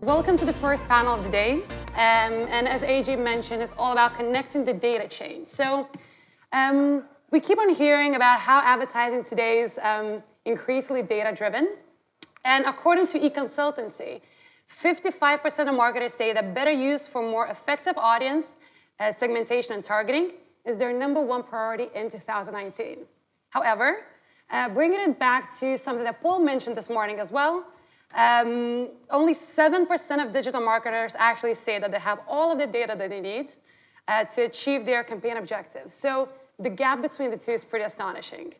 Welcome to the first panel of the day. And as AJ mentioned, it's all about connecting the data chain. So we keep on hearing about how advertising today is increasingly data-driven. And according to eConsultancy, 55% of marketers say that better use for more effective audience segmentation and targeting is their #1 priority in 2019. However, bringing it back to something that Paul mentioned this morning as well, only 7% of digital marketers actually say that they have all of the data that they need to achieve their campaign objectives. So the gap between the two is pretty astonishing.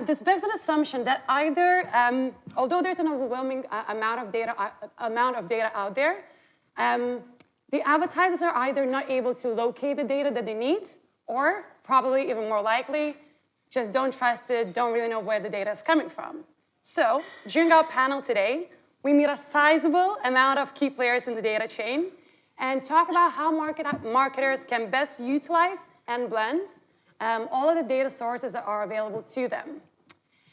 This begs an assumption that either, although there's an overwhelming amount of data out there, the advertisers are either not able to locate the data that they need, or probably even more likely, just don't trust it, don't really know where the data is coming from. So during our panel today, we meet a sizable amount of key players in the data chain and talk about how marketers can best utilize and blend all of the data sources that are available to them.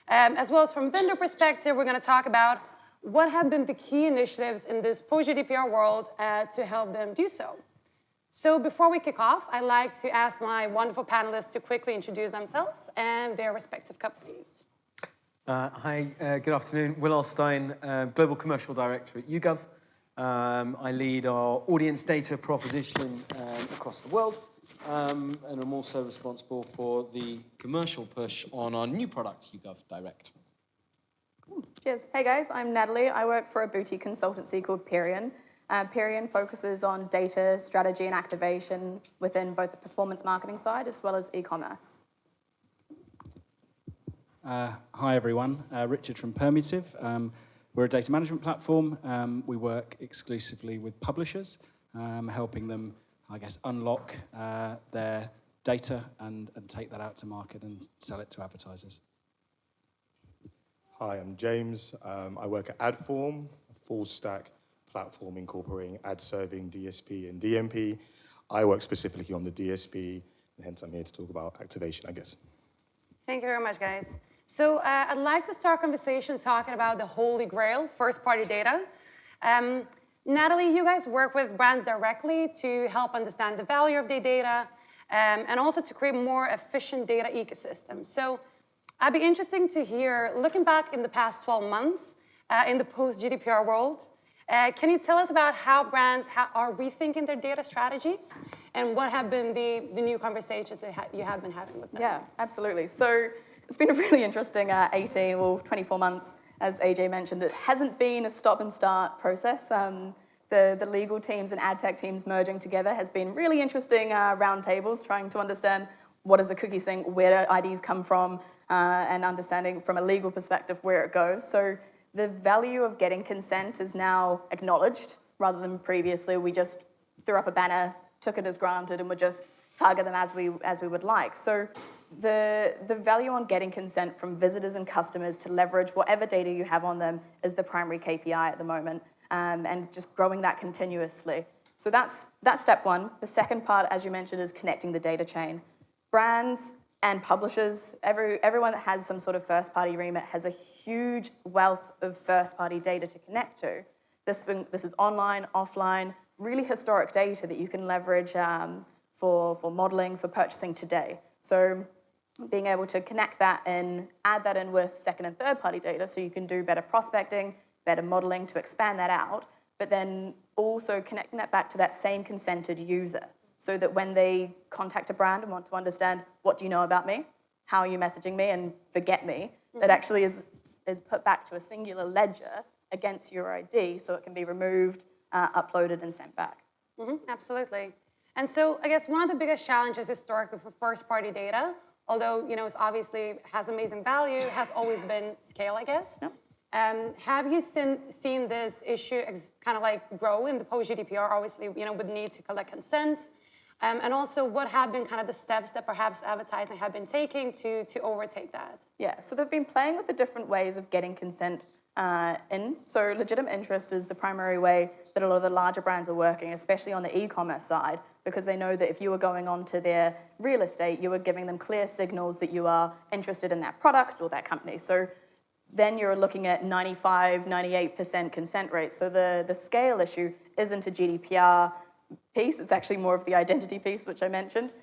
As well as from vendor perspective, we're going to talk about what have been the key initiatives in this post-GDPR world to help them do so. So before we kick off, I'd like to ask my wonderful panelists to quickly introduce themselves and their respective companies. Hi, good afternoon. Will Olstein, Global Commercial Director at YouGov. I lead our audience data proposition across the world, and I'm also responsible for the commercial push on our new product, YouGov Direct. Cool. Cheers. Hey guys, I'm Natalie. I work for a boutique consultancy called Pierian. Pierian focuses on data, strategy, and activation within both the performance marketing side as well as e-commerce. Hi everyone, Richard from Permutive. We're a data management platform. We work exclusively with publishers, helping them, I guess, unlock their data and take that out to market and sell it to advertisers. Hi, I'm James. I work at Adform, a full-stack platform incorporating ad serving, DSP, and DMP. I work specifically on the DSP, and hence I'm here to talk about activation, I guess. Thank you very much, guys. So I'd like to start conversation talking about the holy grail, first-party data. Natalie, you guys work with brands directly to help understand the value of their data and also to create more efficient data ecosystems. So I'd be interested to hear, looking back in the past 12 months in the post-GDPR world, can you tell us about how brands are rethinking their data strategies and what have been the new conversations that you have been having with them? Yeah, absolutely. So it's been a really interesting 24 months. As AJ mentioned, it hasn't been a stop and start process. The legal teams and ad tech teams merging together has been really interesting roundtables, trying to understand what is a cookie sync, where do IDs come from, and understanding from a legal perspective where it goes. So the value of getting consent is now acknowledged, rather than previously we just threw up a banner, took it as granted, and would just target them as we would like. So the value on getting consent from visitors and customers to leverage whatever data you have on them is the primary KPI at the moment, and just growing that continuously. So that's step one. The second part, as you mentioned, is connecting the data chain. Brands and publishers, everyone that has some sort of first-party remit has a huge wealth of first-party data to connect to. This is online, offline, really historic data that you can leverage for modeling, for purchasing today. So being able to connect that and add that in with second and third-party data so you can do better prospecting, better modeling to expand that out, but then also connecting that back to that same consented user so that when they contact a brand and want to understand, what do you know about me? How are you messaging me? And forget me, that actually is put back to a singular ledger against your ID so it can be removed, uploaded, and sent back. Absolutely. And so I guess one of the biggest challenges historically for first-party data, although it's obviously has amazing value, has always been scale, I guess. Yep. Have you seen this issue kind of like grow in the post-GDPR, obviously, with need to collect consent? And also, what have been kind of the steps that perhaps advertising have been taking to overtake that? Yeah, so they've been playing with the different ways of getting consent in. So legitimate interest is the primary way that a lot of the larger brands are working, especially on the e-commerce side, because they know that if you were going on to their real estate, you were giving them clear signals that you are interested in that product or that company. So then you're looking at 95, 98% consent rates. So the scale issue isn't a GDPR piece, it's actually more of the identity piece, which I mentioned.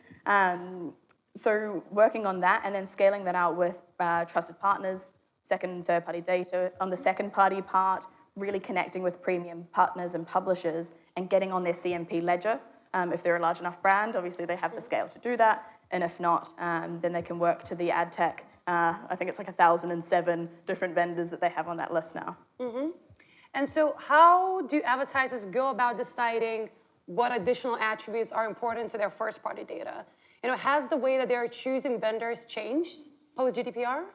So working on that and then scaling that out with trusted partners, second and third party data. On the second party part, really connecting with premium partners and publishers and getting on their CMP ledger. If they're a large enough brand, obviously they have the scale to do that. And if not, then they can work to the ad tech. I think it's like 1,007 different vendors that they have on that list now. Mm-hmm. And so how do advertisers go about deciding what additional attributes are important to their first-party data? You know, has the way that they're choosing vendors changed post-GDPR?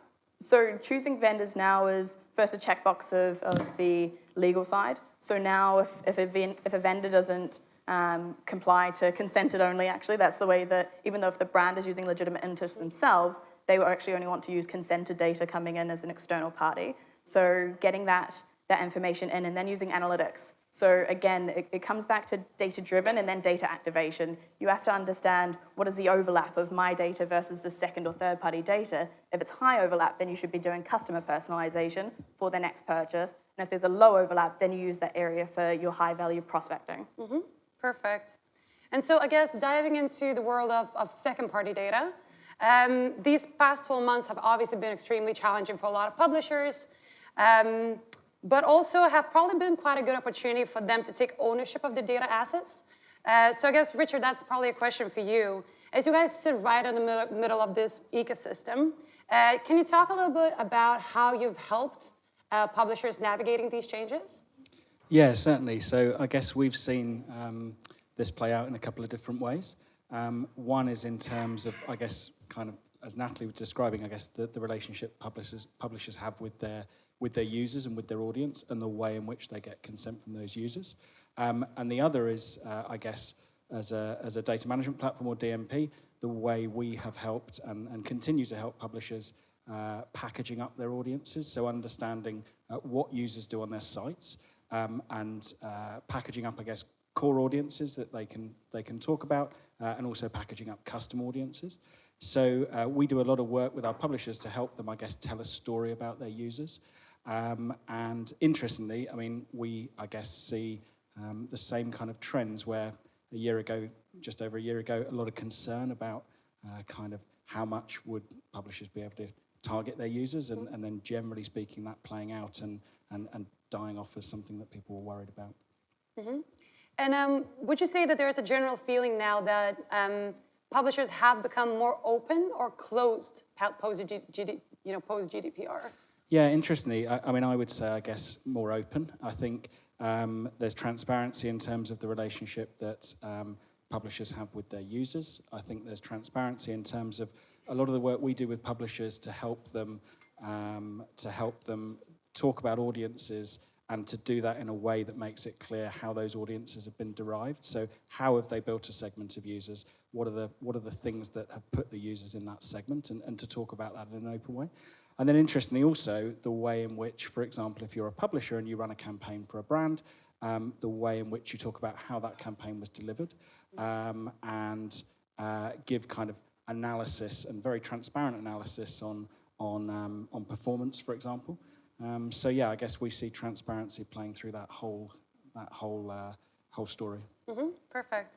So choosing vendors now is first a checkbox of the legal side. So now if a vendor doesn't comply to consented only, actually, that's the way that, even though if the brand is using legitimate interests themselves, they will actually only want to use consented data coming in as an external party. So getting that information in and then using analytics. So again, it comes back to data-driven and then data activation. You have to understand what is the overlap of my data versus the second or third-party data. If it's high overlap, then you should be doing customer personalization for their next purchase. And if there's a low overlap, then you use that area for your high-value prospecting. Mm-hmm. Perfect. And so I guess diving into the world of second-party data, these past 12 months have obviously been extremely challenging for a lot of publishers. But also have probably been quite a good opportunity for them to take ownership of their data assets. So I guess, Richard, that's probably a question for you. As you guys sit right in the middle of this ecosystem, can you talk a little bit about how you've helped publishers navigating these changes? Yeah, certainly. So I guess we've seen this play out in a couple of different ways. One is in terms of, I guess, kind of, as Natalie was describing, I guess, the relationship publishers have with their users and with their audience and the way in which they get consent from those users. And the other is, I guess, as a data management platform or DMP, the way we have helped and continue to help publishers packaging up their audiences, so understanding what users do on their sites and packaging up, I guess, core audiences that they can talk about and also packaging up custom audiences. So we do a lot of work with our publishers to help them, I guess, tell a story about their users. And interestingly, I mean, we, I guess, see the same kind of trends where a year ago, just over a year ago, a lot of concern about kind of how much would publishers be able to target their users, and then generally speaking, that playing out and dying off as something that people were worried about. Mm-hmm. And would you say that there's a general feeling now that publishers have become more open or closed post-GDPR? Yeah, interestingly, I mean, I would say, I guess, more open. I think there's transparency in terms of the relationship that publishers have with their users. I think there's transparency in terms of a lot of the work we do with publishers to help them talk about audiences and to do that in a way that makes it clear how those audiences have been derived. So how have they built a segment of users? What are the things that have put the users in that segment, and to talk about that in an open way. And then interestingly also, the way in which, for example, if you're a publisher and you run a campaign for a brand, the way in which you talk about how that campaign was delivered and give kind of analysis and very transparent analysis on performance, for example. So yeah, I guess we see transparency playing through that whole story. Mm-hmm. Perfect.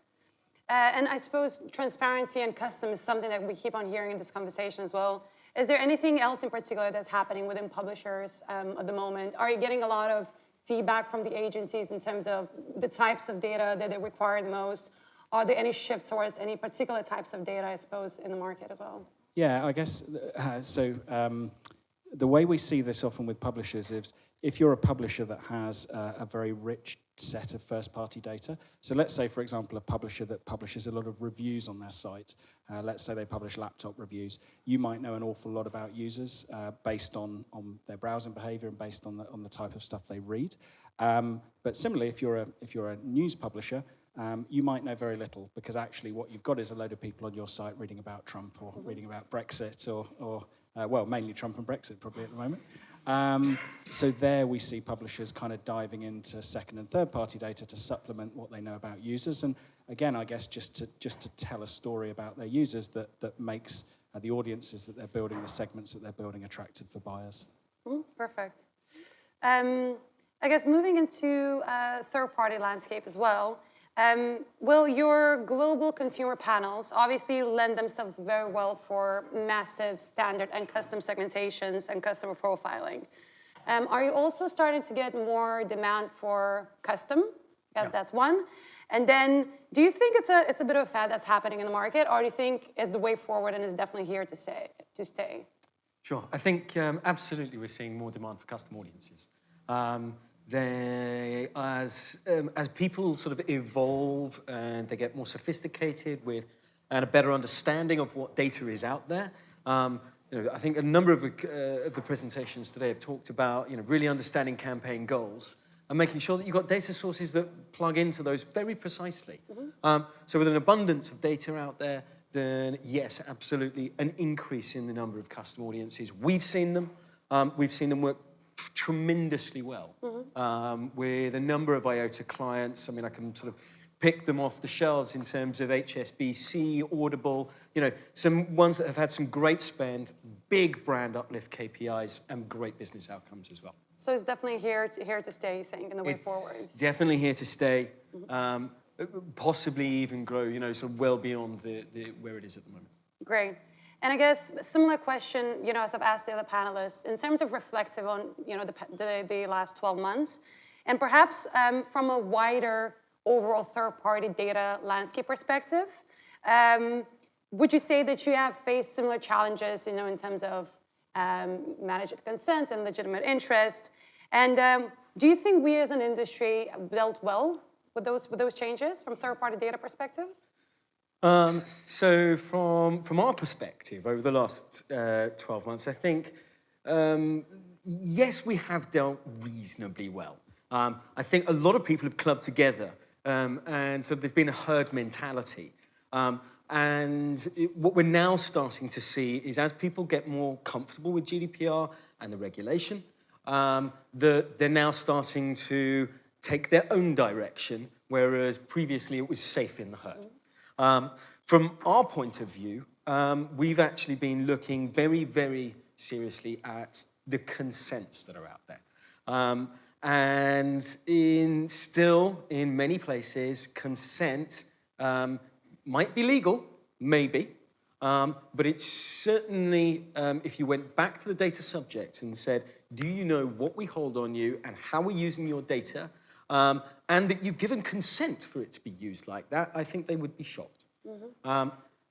And I suppose transparency and custom is something that we keep on hearing in this conversation as well. Is there anything else in particular that's happening within publishers at the moment? Are you getting a lot of feedback from the agencies in terms of the types of data that they require the most? Are there any shifts towards any particular types of data, I suppose, in the market as well? Yeah, I guess so. The way we see this often with publishers is if you're a publisher that has a very rich set of first-party data. So let's say, for example, a publisher that publishes a lot of reviews on their site. Let's say they publish laptop reviews. You might know an awful lot about users based on their browsing behavior and based on the type of stuff they read. But similarly, if you're a news publisher, you might know very little, because actually what you've got is a load of people on your site reading about Trump or reading about Brexit or well, mainly Trump and Brexit probably at the moment. So there we see publishers kind of diving into second and third party data to supplement what they know about users. And again, I guess just to tell a story about their users that makes the audiences that they're building, the segments that they're building, attractive for buyers. Perfect. I guess moving into third-party landscape as well, will your global consumer panels obviously lend themselves very well for massive standard and custom segmentations and customer profiling? Are you also starting to get more demand for custom? Yes, that's one. And then, do you think it's a bit of a fad that's happening in the market, or do you think it's the way forward and is definitely here to stay? Sure. I think absolutely we're seeing more demand for custom audiences. As people sort of evolve and they get more sophisticated with and a better understanding of what data is out there, I think a number of the presentations today have talked about really understanding campaign goals and making sure that you've got data sources that plug into those very precisely. So with an abundance of data out there, then yes, absolutely, an increase in the number of custom audiences. We've seen them work tremendously well with a number of Eyeota clients. I mean, I can sort of pick them off the shelves in terms of HSBC, Audible, some ones that have had some great spend, big brand uplift KPIs, and great business outcomes as well. So it's definitely here to stay, you think, in the way forward? It's definitely here to stay, possibly even grow, sort of well beyond where it is at the moment. Great. And I guess a similar question, as I've asked the other panelists, in terms of reflective on, the last 12 months, and perhaps from a wider overall third-party data landscape perspective, would you say that you have faced similar challenges, in terms of managed consent and legitimate interest? And do you think we as an industry dealt well with those changes from third-party data perspective? So from our perspective, over the last 12 months, I think, yes, we have dealt reasonably well. I think a lot of people have clubbed together, and so there's been a herd mentality. What we're now starting to see is as people get more comfortable with GDPR and the regulation, they're now starting to take their own direction, whereas previously it was safe in the herd. From our point of view, we've actually been looking very, very seriously at the consents that are out there. And still, in many places, consent might be legal, maybe, but it's certainly, if you went back to the data subject and said, do you know what we hold on you and how we're using your data, and that you've given consent for it to be used like that, I think they would be shocked.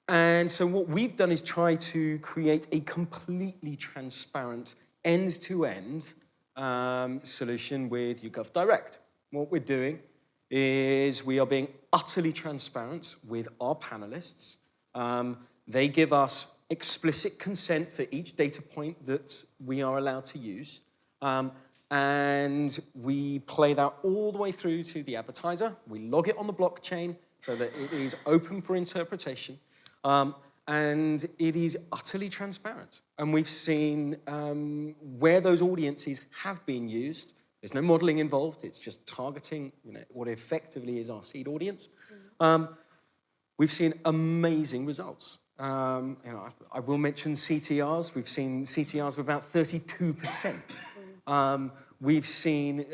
And so what we've done is try to create a completely transparent end-to-end solution with YouGov Direct. What we're doing is we are being utterly transparent with our panelists. They give us explicit consent for each data point that we are allowed to use. And we play that all the way through to the advertiser. We log it on the blockchain so that it is open for interpretation. And it is utterly transparent. And we've seen where those audiences have been used. There's no modeling involved. It's just targeting what effectively is our seed audience. We've seen amazing results. I will mention CTRs. We've seen CTRs of about 32%. We've seen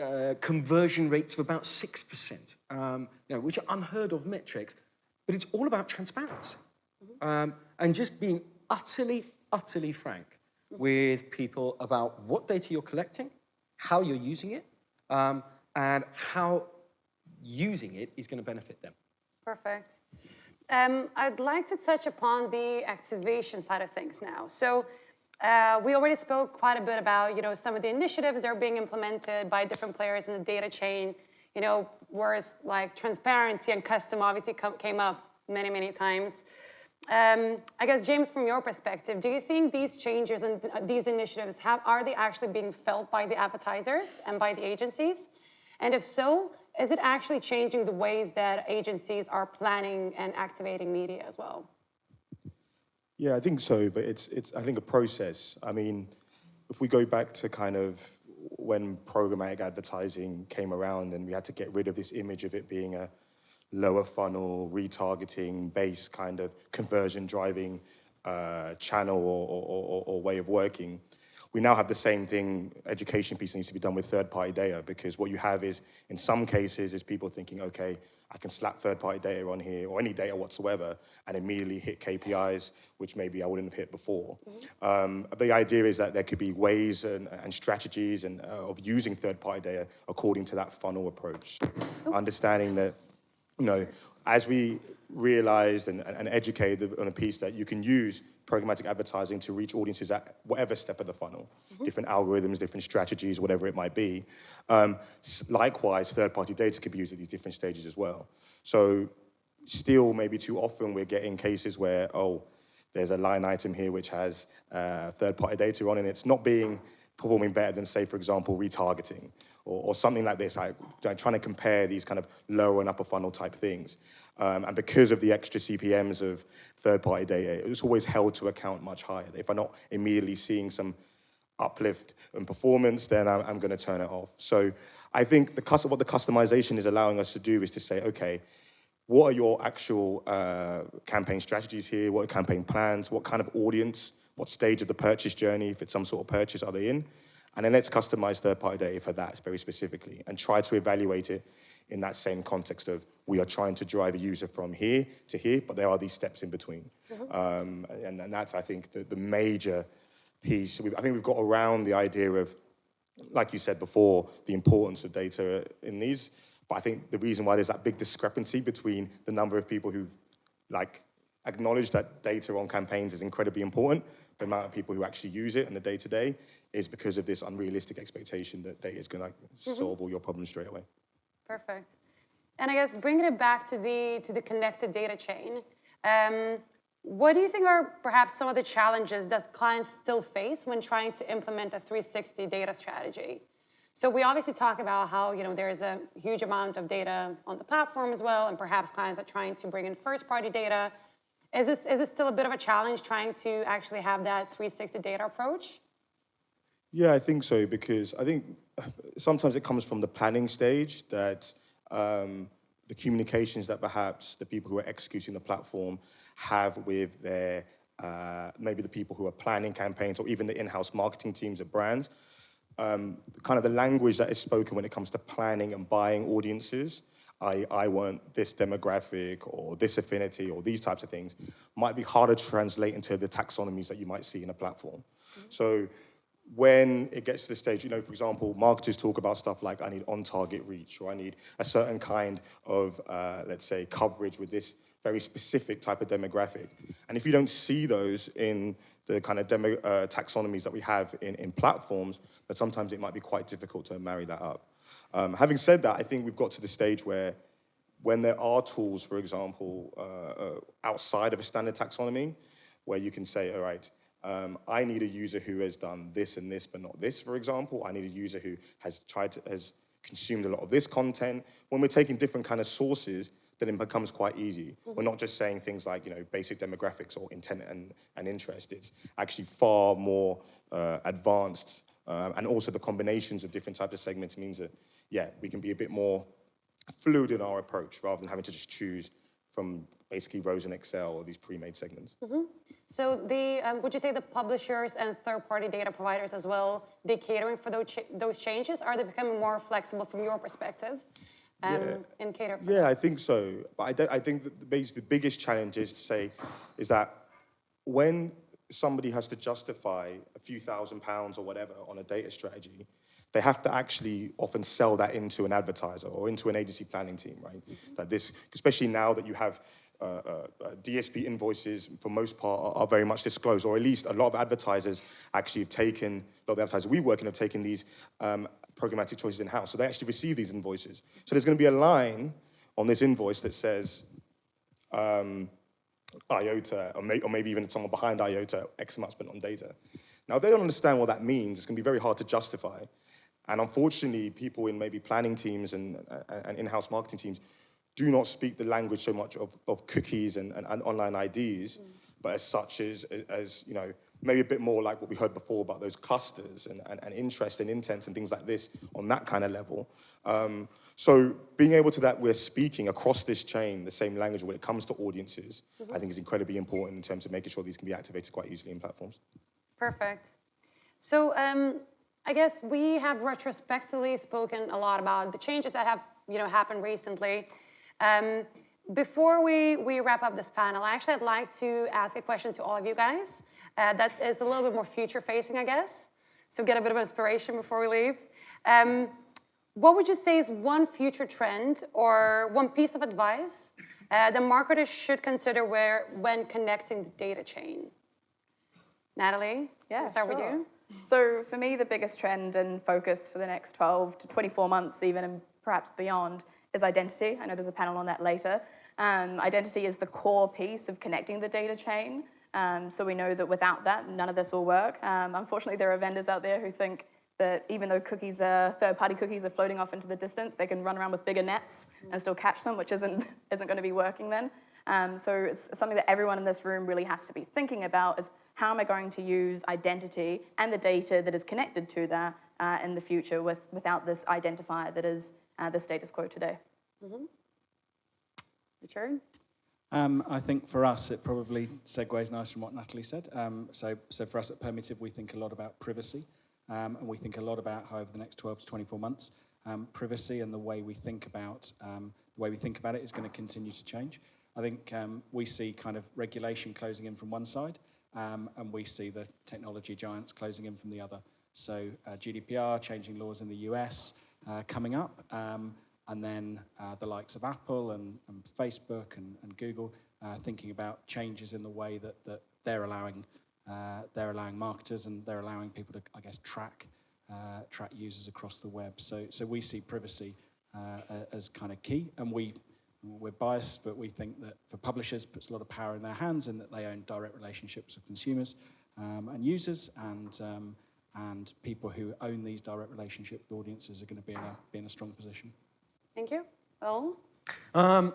conversion rates of about 6%, which are unheard of metrics. But it's all about transparency. And just being utterly, utterly frank with people about what data you're collecting, how you're using it, and how using it is going to benefit them. Perfect. I'd like to touch upon the activation side of things now. So we already spoke quite a bit about, some of the initiatives that are being implemented by different players in the data chain, whereas like transparency and custom obviously came up many, many times. I guess, James, from your perspective, do you think these changes and these initiatives, are they actually being felt by the advertisers and by the agencies? And if so, is it actually changing the ways that agencies are planning and activating media as well? Yeah, I think so, but it's I think a process. I mean, if we go back to kind of when programmatic advertising came around and we had to get rid of this image of it being a lower funnel, retargeting based kind of conversion driving channel or way of working, we now have the same thing, education piece needs to be done with third-party data, because what you have is, in some cases, is people thinking, okay, I can slap third-party data on here, or any data whatsoever, and immediately hit KPIs, which maybe I wouldn't have hit before. The idea is that there could be ways and strategies of using third-party data according to that funnel approach. Understanding that, as we realized and educated on a piece that you can use programmatic advertising to reach audiences at whatever step of the funnel, different algorithms, different strategies, whatever it might be. Likewise, third-party data could be used at these different stages as well. So still, maybe too often, we're getting cases where, there's a line item here which has third-party data on, and it's not performing better than, say, for example, retargeting, or something like this, like trying to compare these kind of lower and upper funnel type things. And because of the extra CPMs of third-party data, it's always held to account much higher. If I'm not immediately seeing some uplift in performance, then I'm going to turn it off. So I think what the customization is allowing us to do is to say, okay, what are your actual campaign strategies here? What are campaign plans? What kind of audience? What stage of the purchase journey, if it's some sort of purchase, are they in? And then let's customize third-party data for that very specifically and try to evaluate it in that same context of, we are trying to drive a user from here to here, but there are these steps in between. And that's, I think, the major piece. I think we've got around the idea of, like you said before, the importance of data in these. But I think the reason why there's that big discrepancy between the number of people who've acknowledge that data on campaigns is incredibly important, the amount of people who actually use it in the day-to-day is because of this unrealistic expectation that data is going to solve all your problems straight away. Perfect. And I guess bringing it back to the connected data chain, what do you think are perhaps some of the challenges that clients still face when trying to implement a 360 data strategy? So we obviously talk about how there's a huge amount of data on the platform as well, and perhaps clients are trying to bring in first-party data. Is this still a bit of a challenge trying to actually have that 360 data approach? Yeah, I think so, because I think sometimes it comes from the planning stage that the communications that perhaps the people who are executing the platform have with their, maybe the people who are planning campaigns or even the in-house marketing teams of brands. Kind of the language that is spoken when it comes to planning and buying audiences, I want this demographic or this affinity or these types of things, might be harder to translate into the taxonomies that you might see in a platform. So when it gets to the stage, for example, marketers talk about stuff like, I need on-target reach, or I need a certain kind of, let's say, coverage with this very specific type of demographic. And if you don't see those in the kind of taxonomies that we have in platforms, then sometimes it might be quite difficult to marry that up. Having said that, I think we've got to the stage where when there are tools, for example, outside of a standard taxonomy, where you can say, all right, I need a user who has done this and this, but not this, for example. I need a user who has consumed a lot of this content. When we're taking different kind of sources, then it becomes quite easy. We're not just saying things like, basic demographics or intent and interest. It's actually far more advanced. And also the combinations of different types of segments means that, we can be a bit more fluid in our approach rather than having to just choose from basically rows in Excel or these pre-made segments. So would you say the publishers and third-party data providers as well, they're catering for those changes? Are they becoming more flexible from your perspective in cater for Yeah, I think so. But I think that the biggest challenge is that when somebody has to justify a few £1,000s or whatever on a data strategy, they have to actually often sell that into an advertiser or into an agency planning team, right? That this, especially now that you have DSP invoices, for most part, are very much disclosed, or at least a lot of advertisers actually have taken, a lot of the advertisers we work in have taken these programmatic choices in-house, so they actually receive these invoices. So there's going to be a line on this invoice that says, Eyeota, or maybe even someone behind Eyeota, X amount spent on data. Now, if they don't understand what that means, it's going to be very hard to justify. And unfortunately, people in maybe planning teams and in-house marketing teams do not speak the language so much of cookies and online IDs, but as such as maybe a bit more like what we heard before about those clusters and interest and intents and things like this on that kind of level. So being able to that we're speaking across this chain the same language when it comes to audiences, I think is incredibly important in terms of making sure these can be activated quite easily in platforms. Perfect. So I guess we have retrospectively spoken a lot about the changes that have happened recently. Before we wrap up this panel, I'd like to ask a question to all of you guys that is a little bit more future-facing, I guess. So get a bit of inspiration before we leave. What would you say is one future trend or one piece of advice that marketers should consider when connecting the data chain? Natalie, Yeah, start with sure. you. So for me, the biggest trend and focus for the next 12 to 24 months even, and perhaps beyond, is identity. I know there's a panel on that later. Identity is the core piece of connecting the data chain. So we know that without that, none of this will work. Unfortunately, there are vendors out there who think that even though third-party cookies are floating off into the distance, they can run around with bigger nets and still catch them, which isn't going to be working then. So it's something that everyone in this room really has to be thinking about is how am I going to use identity and the data that is connected to that in the future without this identifier that is the status quo today. Mm-hmm. Richard? I think for us, it probably segues nice from what Natalie said. So for us at Permutive, we think a lot about privacy, and we think a lot about how over the next 12 to 24 months, privacy and the way we think about it is going to continue to change. I think we see kind of regulation closing in from one side, and we see the technology giants closing in from the other. So GDPR, changing laws in the US coming up, and then the likes of Apple and Facebook and Google thinking about changes in the way that they're allowing marketers and they're allowing people to, I guess, track users across the web. So we see privacy as kind of key, and we're biased, but we think that for publishers, it puts a lot of power in their hands and that they own direct relationships with consumers and users, and people who own these direct relationships with audiences are going to be in a strong position. Thank you. Will? Are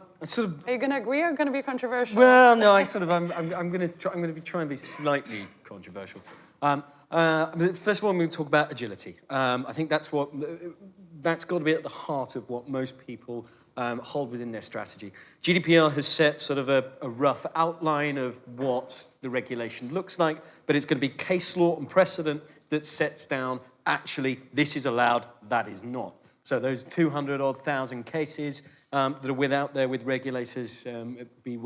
you going to agree or going to be controversial? Well, no, I'm going to try and be slightly controversial. First of all, I'm going to talk about agility. I think that's got to be at the heart of what most people hold within their strategy. GDPR has set sort of a rough outline of what the regulation looks like, but it's going to be case law and precedent that sets down, actually, this is allowed, that is not. So those 200,000 cases that are out there with regulators, be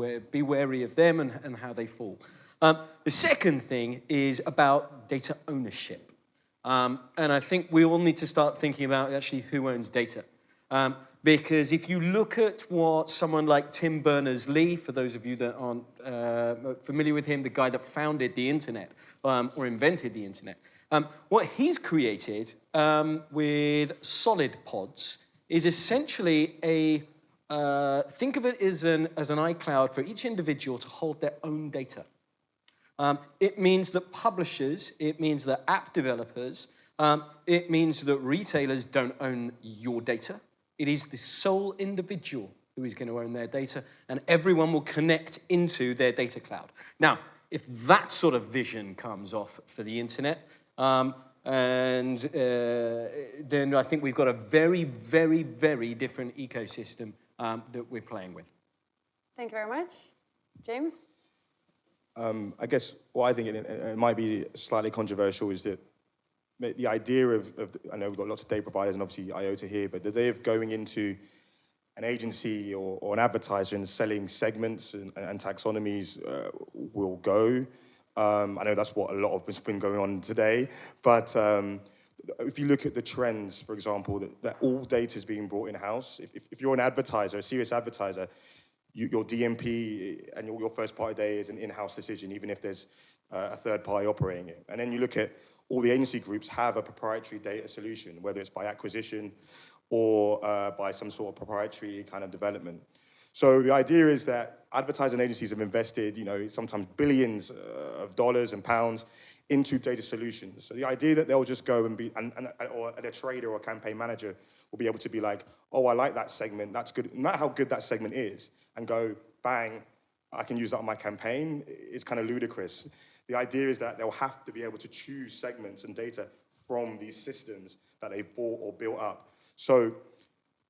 wary of them and how they fall. The second thing is about data ownership. And I think we all need to start thinking about actually who owns data. Because if you look at what someone like Tim Berners-Lee, for those of you that aren't familiar with him, the guy that founded the internet or invented the internet, what he's created with solid pods is essentially think of it as an iCloud for each individual to hold their own data. It means that publishers, it means that app developers, it means that retailers don't own your data. It is the sole individual who is going to own their data, and everyone will connect into their data cloud. Now, if that sort of vision comes off for the internet, then I think we've got a very, very, very different ecosystem that we're playing with. Thank you very much. James? I guess what I think it might be slightly controversial is that the idea of I know we've got lots of data providers and obviously Eyeota here, but the idea of going into an agency or an advertiser and selling segments and taxonomies will go. I know that's what a lot of has been going on today, but if you look at the trends, for example, that all data is being brought in-house. If you're an advertiser, a serious advertiser, your DMP and your first-party data is an in-house decision, even if there's a third party operating it. And then you look at all the agency groups have a proprietary data solution, whether it's by acquisition or by some sort of proprietary kind of development. So the idea is that advertising agencies have invested, sometimes billions of dollars and pounds into data solutions. So the idea that they'll just go and or a trader or a campaign manager will be able to be like, oh, I like that segment, that's good, no matter how good that segment is, and go, bang, I can use that on my campaign, it's kind of ludicrous. The idea is that they'll have to be able to choose segments and data from these systems that they've bought or built up. So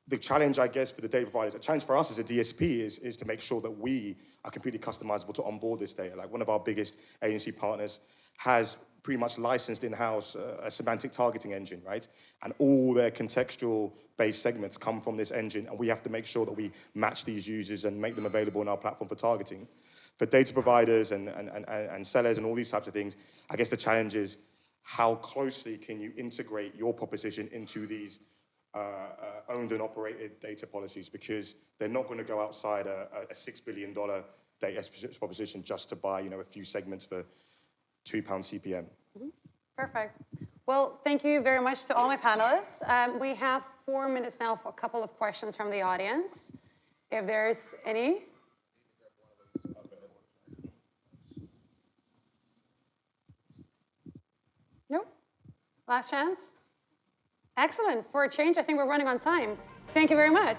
the challenge, I guess, for the data providers, the challenge for us as a DSP is to make sure that we are completely customizable to onboard this data. Like one of our biggest agency partners has pretty much licensed in-house a semantic targeting engine, right? And all their contextual-based segments come from this engine, and we have to make sure that we match these users and make them available on our platform for targeting. For data providers and sellers and all these types of things, I guess the challenge is how closely can you integrate your proposition into these owned and operated data policies, because they're not going to go outside a $6 billion data proposition just to buy, a few segments for £2 CPM. Mm-hmm. Perfect. Well, thank you very much to all my panelists. We have 4 minutes now for a couple of questions from the audience, if there's any. No? Last chance? Excellent. For a change, I think we're running on time. Thank you very much.